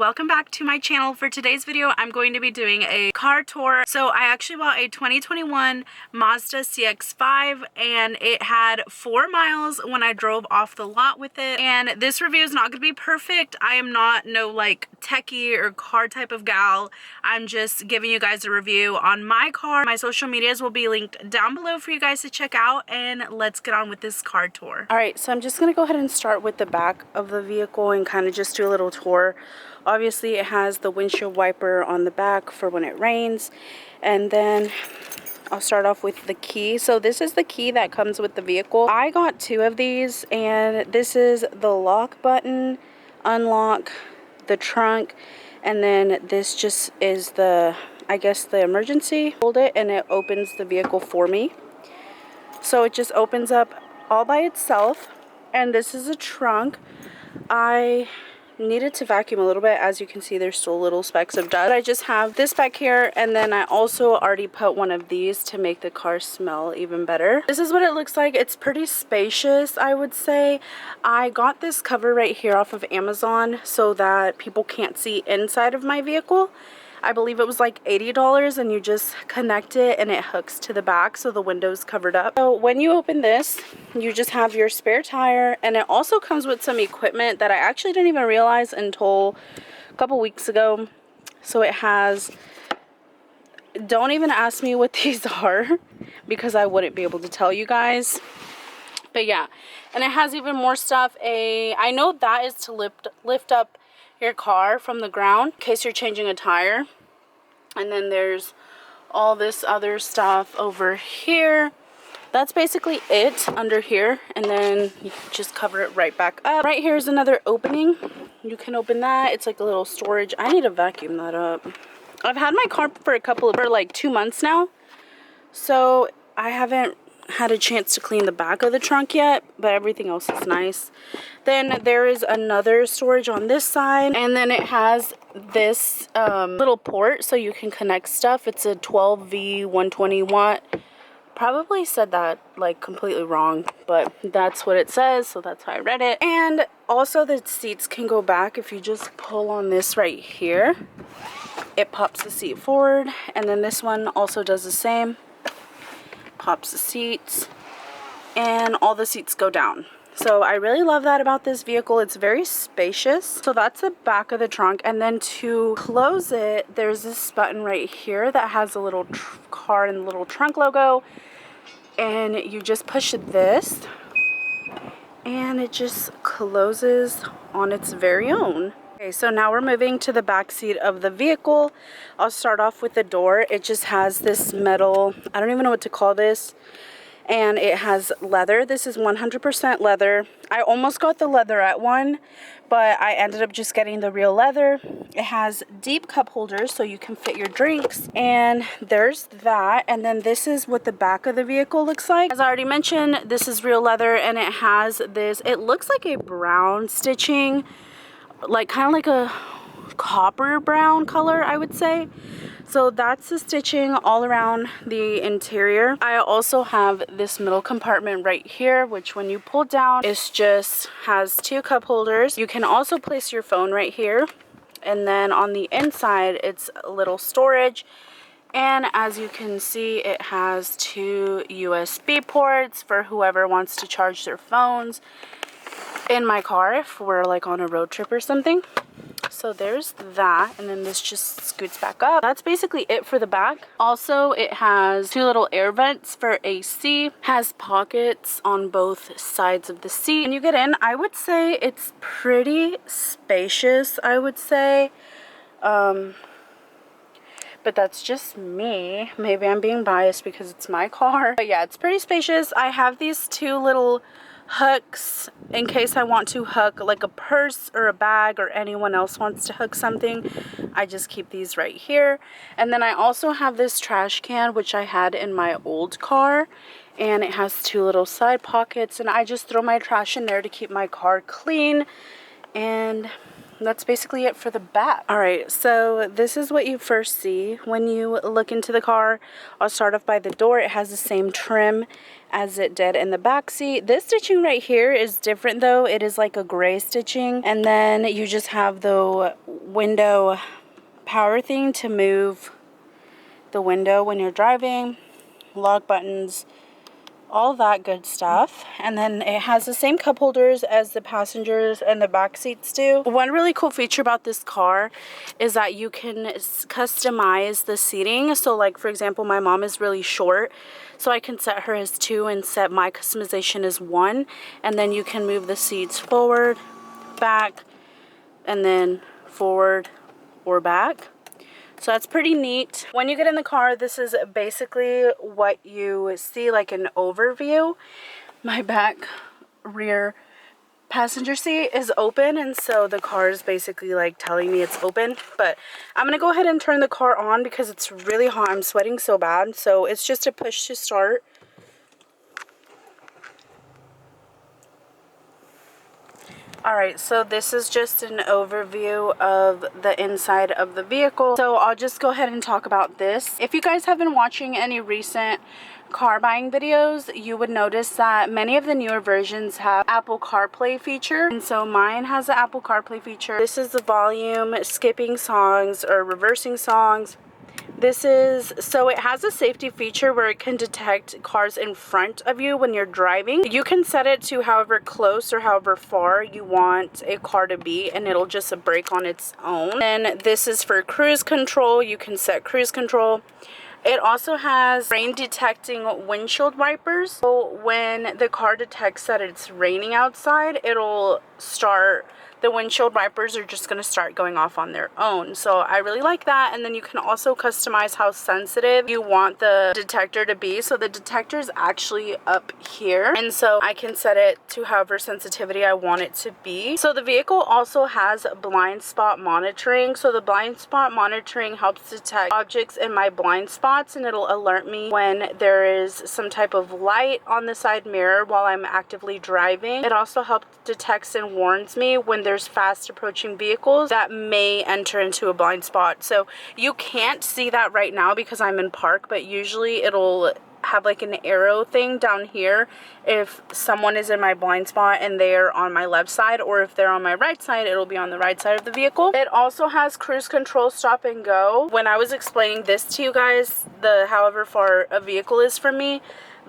welcome back to my channel. For today's video, I'm going to be doing a car tour. So I actually bought a 2021 Mazda CX-5 and it had 4 miles when I drove off the lot with it. And this review is not going to be perfect. I am not no like techie or car type of gal. I'm just giving you guys a review on my car. My social medias will be linked down below for you guys to check out, and let's get on with this car tour. All right, so I'm just going to go ahead and start with the back of the vehicle and kind of just do a little tour. Obviously it has the windshield wiper on the back for when it rains, and then I'll start off with the key. So this is the key that comes with the vehicle. I got 2 of these, and this is the lock button, unlock, the trunk, and then this just is the, I guess, the emergency. Hold it and it opens the vehicle for me. So it just opens up all by itself. And this is a trunk. I needed to vacuum a little bit. As you can see, there's still little specks of dust. I just have this back here, and then I also already put one of these to make the car smell even better. This is what it looks like. It's pretty spacious, I would say. I got this cover right here off of Amazon so that people can't see inside of my vehicle. I believe it was like $80, and you just connect it and it hooks to the back so the window's covered up. So when you open this, you just have your spare tire, and it also comes with some equipment that I actually didn't even realize until a couple weeks ago. So it has, don't even ask me what these are because I wouldn't be able to tell you guys. But yeah, and it has even more stuff. I know that is to lift up your car from the ground in case you're changing a tire. And then there's all this other stuff over here. That's basically it under here, and then you just cover it right back up. Right here is another opening. You can open that. It's like a little storage. I need to vacuum that up. I've had my car for like 2 months now, so I haven't had a chance to clean the back of the trunk yet, but everything else is nice. Then there is another storage on this side, and then it has this little port so you can connect stuff. It's a 12V 120 watt. Probably said that like completely wrong, but that's what it says, so that's how I read it. And also the seats can go back if you just pull on this right here. It pops the seat forward, and then this one also does the same. Pops the seats, and all the seats go down. So I really love that about this vehicle. It's very spacious. So that's the back of the trunk, and then to close it, there's this button right here that has a little car and the little trunk logo, and you just push this and it just closes on its very own. Okay, so now we're moving to the back seat of the vehicle. I'll start off with the door. It just has this metal, I don't even know what to call this, and it has leather. This is 100% leather. I almost got the leatherette one, but I ended up just getting the real leather. It has deep cup holders so you can fit your drinks, and there's that. And then this is what the back of the vehicle looks like. As I already mentioned, this is real leather, and it has this, it looks like a brown stitching, like kind of like a copper brown color, I would say. So that's the stitching all around the interior. I also have this middle compartment right here, which when you pull down, it just has 2 cup holders. You can also place your phone right here, and then on the inside it's a little storage. And as you can see, it has 2 USB ports for whoever wants to charge their phones in my car if we're like on a road trip or something. So there's that, and then this just scoots back up. That's basically it for the back. Also, it has 2 little air vents for AC, has pockets on both sides of the seat. When you get in, I would say it's pretty spacious, I would say. But that's just me. Maybe I'm being biased because it's my car. But yeah, it's pretty spacious. I have these 2 little hooks in case I want to hook like a purse or a bag, or anyone else wants to hook something. I just keep these right here. And then I also have this trash can, which I had in my old car, and it has 2 little side pockets, and I just throw my trash in there to keep my car clean. And that's basically it for the back. Alright, so this is what you first see when you look into the car. I'll start off by the door. It has the same trim as it did in the back seat. This stitching right here is different though. It is like a gray stitching, and then you just have the window power thing to move the window when you're driving, lock buttons, all that good stuff. And then it has the same cup holders as the passengers and the back seats do. One really cool feature about this car is that you can customize the seating. So like, for example, my mom is really short, so I can set her as 2 and set my customization as 1, and then you can move the seats forward, back, and then forward or back. So that's pretty neat. When you get in the car, this is basically what you see, like an overview. My back rear passenger seat is open, and so the car is basically like telling me it's open. But I'm gonna go ahead and turn the car on because it's really hot. I'm sweating so bad. So it's just a push to start. Alright, so this is just an overview of the inside of the vehicle. So I'll just go ahead and talk about this. If you guys have been watching any recent car buying videos, you would notice that many of the newer versions have Apple CarPlay feature, and so mine has the Apple CarPlay feature. This is the volume, skipping songs or reversing songs. So it has a safety feature where it can detect cars in front of you when you're driving. You can set it to however close or however far you want a car to be, and it'll just brake on its own. And this is for cruise control. You can set cruise control. It also has rain detecting windshield wipers. So when the car detects that it's raining outside, it'll start, the windshield wipers are just going to start going off on their own. So I really like that. And then you can also customize how sensitive you want the detector to be. So the detector is actually up here, and so I can set it to however sensitivity I want it to be. So the vehicle also has blind spot monitoring. So the blind spot monitoring helps detect objects in my blind spots, and it'll alert me when there is some type of light on the side mirror while I'm actively driving. It also helps detect and warns me when there's fast approaching vehicles that may enter into a blind spot. So you can't see that right now because I'm in park, but usually it'll have like an arrow thing down here if someone is in my blind spot and they're on my left side, or if they're on my right side, it'll be on the right side of the vehicle. It also has cruise control, stop and go. When I was explaining this to you guys, the however far a vehicle is from me,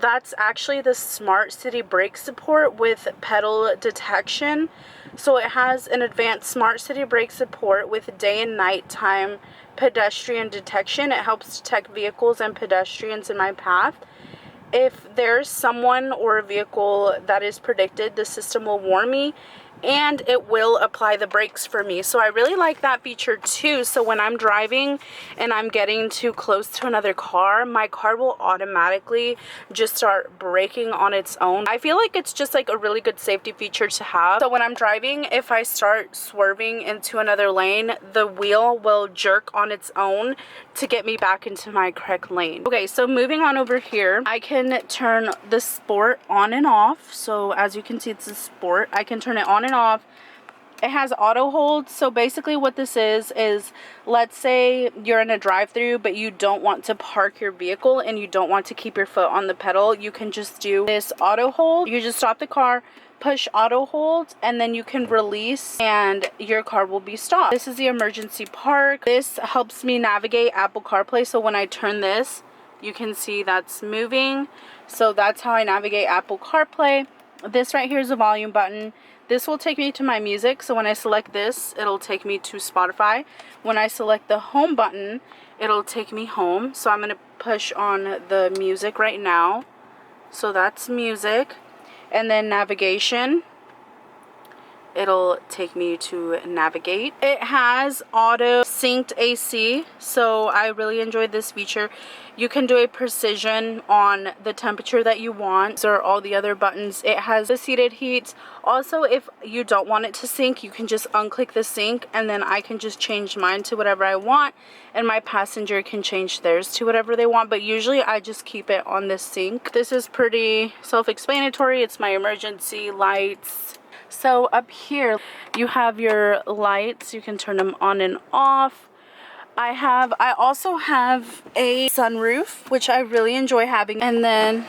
that's actually the smart city brake support with pedal detection. So it has an advanced smart city brake support with day and night time pedestrian detection. It helps detect vehicles and pedestrians in my path. If there's someone or a vehicle that is predicted, the system will warn me, and it will apply the brakes for me. So I really like that feature too. So when I'm driving and I'm getting too close to another car, my car will automatically just start braking on its own. I feel like it's just like a really good safety feature to have. So when I'm driving, if I start swerving into another lane, the wheel will jerk on its own to get me back into my correct lane. Okay, so moving on over here, I can turn the sport on and off. So as you can see, it's a sport. I can turn it on and off. It has auto hold. So basically what this is let's say you're in a drive-through but you don't want to park your vehicle and you don't want to keep your foot on the pedal, you can just do this auto hold. You just stop the car, push auto hold, and then you can release and your car will be stopped. This is the emergency park. This helps me navigate Apple CarPlay. So when I turn this, you can see that's moving. So that's how I navigate Apple CarPlay. This right here is a volume button. This will take me to my music. So when I select this, it'll take me to Spotify. When I select the home button, it'll take me home. So I'm going to push on the music right now. So that's music. And then navigation, it'll take me to navigate. It has auto synced AC, so I really enjoyed this feature. You can do a precision on the temperature that you want. So are all the other buttons. It has the seated heat. Also, if you don't want it to sync, you can just unclick the sync, and then I can just change mine to whatever I want, and my passenger can change theirs to whatever they want. But usually I just keep it on this sync. This is pretty self-explanatory. It's my emergency lights. So up here you have your lights. You can turn them on and off. I also have a sunroof, which I really enjoy having. And then,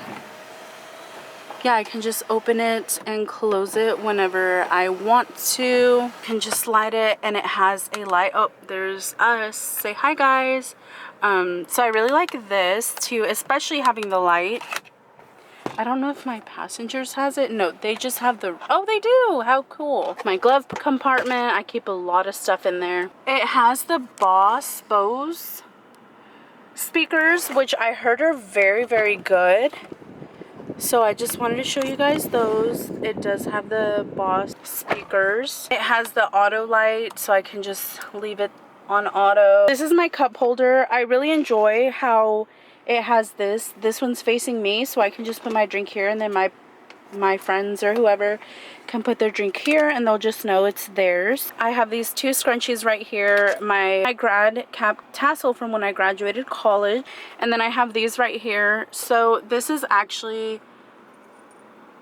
yeah, I can just open it and close it whenever I want to. Can just slide it, and it has a light. Oh, there's us. Say hi, guys. So I really like this too, especially having the light. I don't know if my passengers has it. No, they just have the, oh, they do. How cool. My glove compartment. I keep a lot of stuff in there. It has the Bose speakers, which I heard are very, very good. So I just wanted to show you guys those. It does have the Bose speakers. It has the auto light, so I can just leave it on auto. This is my cup holder. I really enjoy how it has this. This one's facing me, so I can just put my drink here, and then my friends or whoever can put their drink here, and they'll just know it's theirs. I have these two scrunchies right here. My grad cap tassel from when I graduated college, and then I have these right here. So this is actually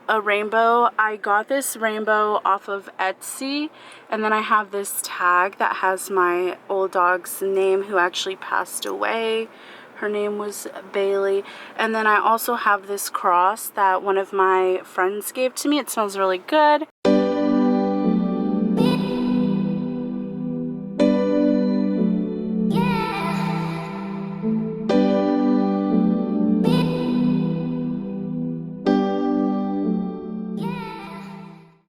a rainbow. I got this rainbow off of Etsy, and then I have this tag that has my old dog's name who actually passed away. Her name was Bailey. And then I also have this cross that one of my friends gave to me. It smells really good.